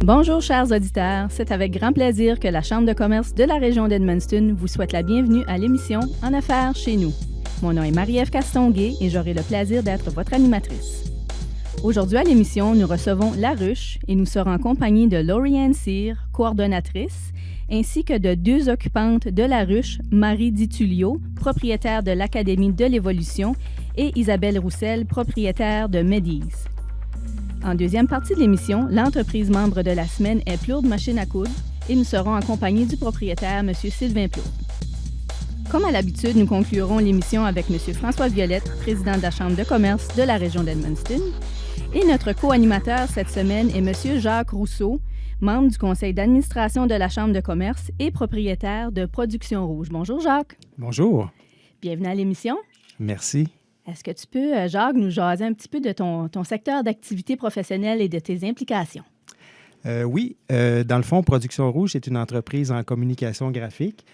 Bonjour chers auditeurs, c'est avec grand plaisir que la Chambre de commerce de la région d'Edmundston vous souhaite la bienvenue à l'émission En affaires chez nous. Mon nom est Marie-Ève Castonguay et j'aurai le plaisir d'être votre animatrice. Aujourd'hui à l'émission, nous recevons La Ruche et nous serons en compagnie de Laurie-Anne Cyr, coordonnatrice, ainsi que de deux occupantes de La Ruche, Marie Ditulio, propriétaire de l'Académie de l'Évolution, et Isabelle Roussel, propriétaire de Medise. En deuxième partie de l'émission, l'entreprise membre de la semaine est Plourde Machine à coudre et nous serons en compagnie du propriétaire, M. Sylvain Plourde. Comme à l'habitude, nous conclurons l'émission avec M. François Violette, président de la Chambre de commerce de la région d'Edmundston. Et notre co-animateur cette semaine est M. Jacques Rousseau, membre du conseil d'administration de la Chambre de commerce et propriétaire de Production Rouge. Bonjour Jacques. Bonjour. Bienvenue à l'émission. Merci. Est-ce que tu peux, Jacques, nous jaser un petit peu de ton secteur d'activité professionnelle et de tes implications? Oui, dans le fond, Production Rouge est une entreprise en communication graphique.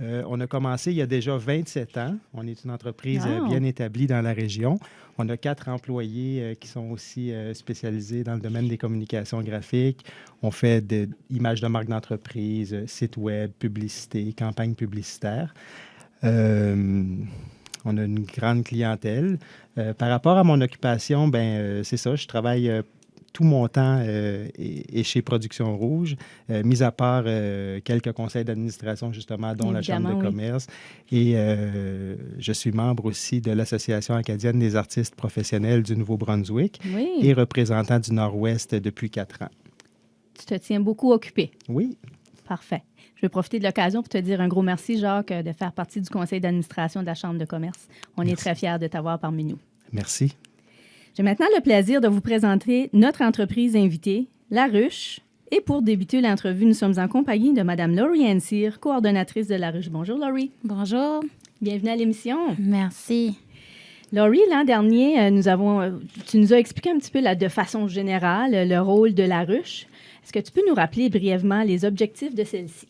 On a commencé il y a déjà 27 ans. On est une entreprise bien établie dans la région. On a 4 employés qui sont aussi spécialisés dans le domaine des communications graphiques. On fait des images de marque d'entreprise, site web, publicité, campagne publicitaire. On a une grande clientèle. Par rapport à mon occupation, c'est ça, je travaille tout mon temps est chez Production Rouge, mis à part quelques conseils d'administration, justement, dont la Chambre de commerce. Et je suis membre aussi de l'Association acadienne des artistes professionnels du Nouveau-Brunswick et représentant du Nord-Ouest depuis 4 ans. Tu te tiens beaucoup occupé. Oui. Parfait. Je vais profiter de l'occasion pour te dire un gros merci, Jacques, de faire partie du conseil d'administration de la Chambre de commerce. On est très fiers de t'avoir parmi nous. Merci. J'ai maintenant le plaisir de vous présenter notre entreprise invitée, La Ruche. Et pour débuter l'entrevue, nous sommes en compagnie de Mme Laurie-Anne Cyr, coordonnatrice de La Ruche. Bonjour, Laurie. Bonjour. Bienvenue à l'émission. Merci. Laurie, l'an dernier, tu nous as expliqué un petit peu de façon générale le rôle de La Ruche. Est-ce que tu peux nous rappeler brièvement les objectifs de celle-ci?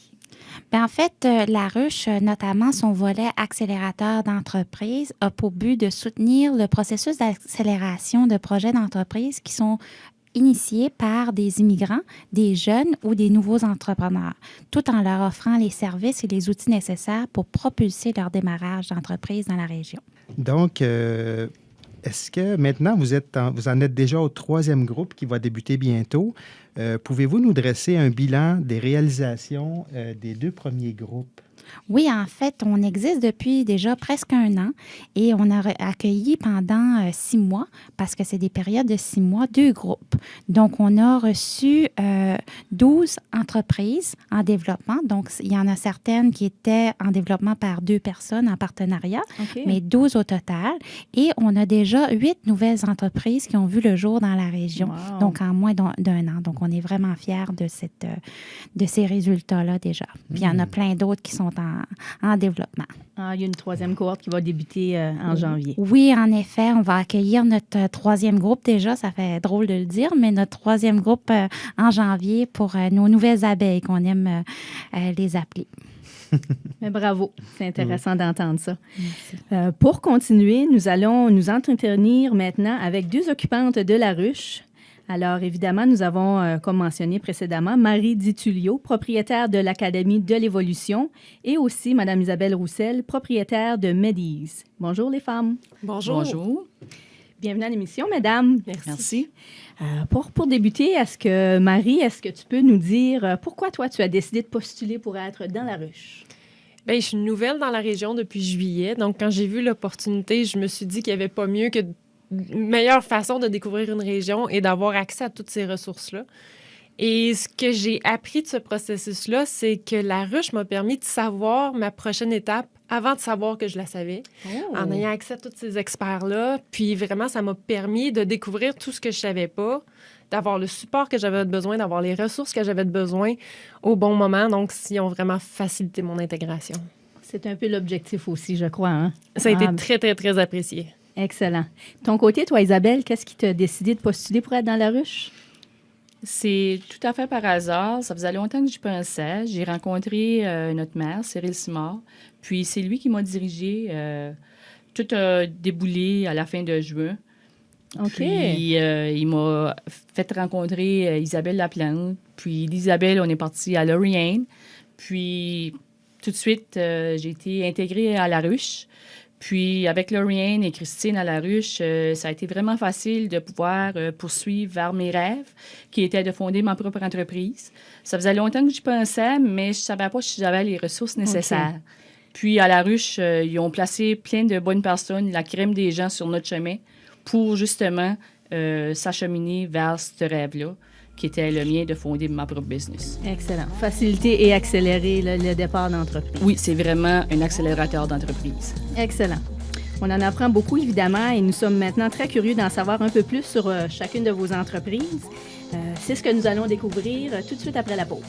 Bien, en fait, La Ruche, notamment son volet accélérateur d'entreprise, a pour but de soutenir le processus d'accélération de projets d'entreprise qui sont initiés par des immigrants, des jeunes ou des nouveaux entrepreneurs, tout en leur offrant les services et les outils nécessaires pour propulser leur démarrage d'entreprise dans la région. Donc, est-ce que maintenant, vous en êtes déjà au 3e groupe qui va débuter bientôt? Pouvez-vous nous dresser un bilan des réalisations des 2 premiers groupes? Oui, en fait, on existe depuis déjà presque 1 an et on a accueilli pendant 6 mois, parce que c'est des périodes de 6 mois, 2 groupes. Donc, on a reçu 12 entreprises en développement. Donc, il y en a certaines qui étaient en développement par 2 personnes en partenariat, mais 12 au total. Et on a déjà 8 nouvelles entreprises qui ont vu le jour dans la région, donc en moins d'1 an. Donc, on est vraiment fiers de ces résultats-là déjà. Puis, il y en a plein d'autres qui sont en développement. Il y a une 3e cohorte qui va débuter en janvier. Oui, en effet, on va accueillir notre 3e groupe déjà, ça fait drôle de le dire, mais notre 3e groupe en janvier pour nos nouvelles abeilles, qu'on aime les appeler. Mais bravo, c'est intéressant d'entendre ça. Pour continuer, nous allons nous entretenir maintenant avec 2 occupantes de La Ruche. Alors, évidemment, nous avons, comme mentionné précédemment, Marie Ditulio, propriétaire de l'Académie de l'Évolution, et aussi Mme Isabelle Roussel, propriétaire de Medise. Bonjour, les femmes. Bonjour. Bonjour. Bienvenue à l'émission, mesdames. Merci. Pour débuter, Marie, est-ce que tu peux nous dire pourquoi toi, tu as décidé de postuler pour être dans La Ruche? Bien, je suis nouvelle dans la région depuis juillet. Donc, quand j'ai vu l'opportunité, je me suis dit qu'il n'y avait pas mieux que meilleure façon de découvrir une région et d'avoir accès à toutes ces ressources-là. Et ce que j'ai appris de ce processus-là, c'est que La Ruche m'a permis de savoir ma prochaine étape avant de savoir que je la savais, en ayant accès à tous ces experts-là. Puis vraiment, ça m'a permis de découvrir tout ce que je ne savais pas, d'avoir le support que j'avais besoin, d'avoir les ressources que j'avais besoin au bon moment. Donc, ils ont vraiment facilité mon intégration. C'est un peu l'objectif aussi, je crois. Hein? Ça a été très, très, très apprécié. Excellent. Ton côté, toi, Isabelle, qu'est-ce qui t'a décidé de postuler pour être dans La Ruche? C'est tout à fait par hasard. Ça faisait longtemps que j'y pensais. J'ai rencontré notre maire, Cyril Simard, puis c'est lui qui m'a dirigé. Tout a déboulé à la fin de juin. OK. Puis, il m'a fait rencontrer Isabelle Laplante. Puis, d'Isabelle, on est parti à Lauriane. Puis, tout de suite, j'ai été intégrée à La Ruche. Puis, avec Lauriane et Christine à La Ruche, ça a été vraiment facile de pouvoir poursuivre vers mes rêves, qui étaient de fonder ma propre entreprise. Ça faisait longtemps que j'y pensais, mais je ne savais pas si j'avais les ressources nécessaires. Okay. Puis, à La Ruche, ils ont placé plein de bonnes personnes, la crème des gens sur notre chemin, pour justement s'acheminer vers ce rêve-là, qui était le mien de fonder ma propre business. Excellent. Faciliter et accélérer le départ d'entreprise. Oui, c'est vraiment un accélérateur d'entreprise. Excellent. On en apprend beaucoup, évidemment, et nous sommes maintenant très curieux d'en savoir un peu plus sur chacune de vos entreprises. C'est ce que nous allons découvrir tout de suite après la pause.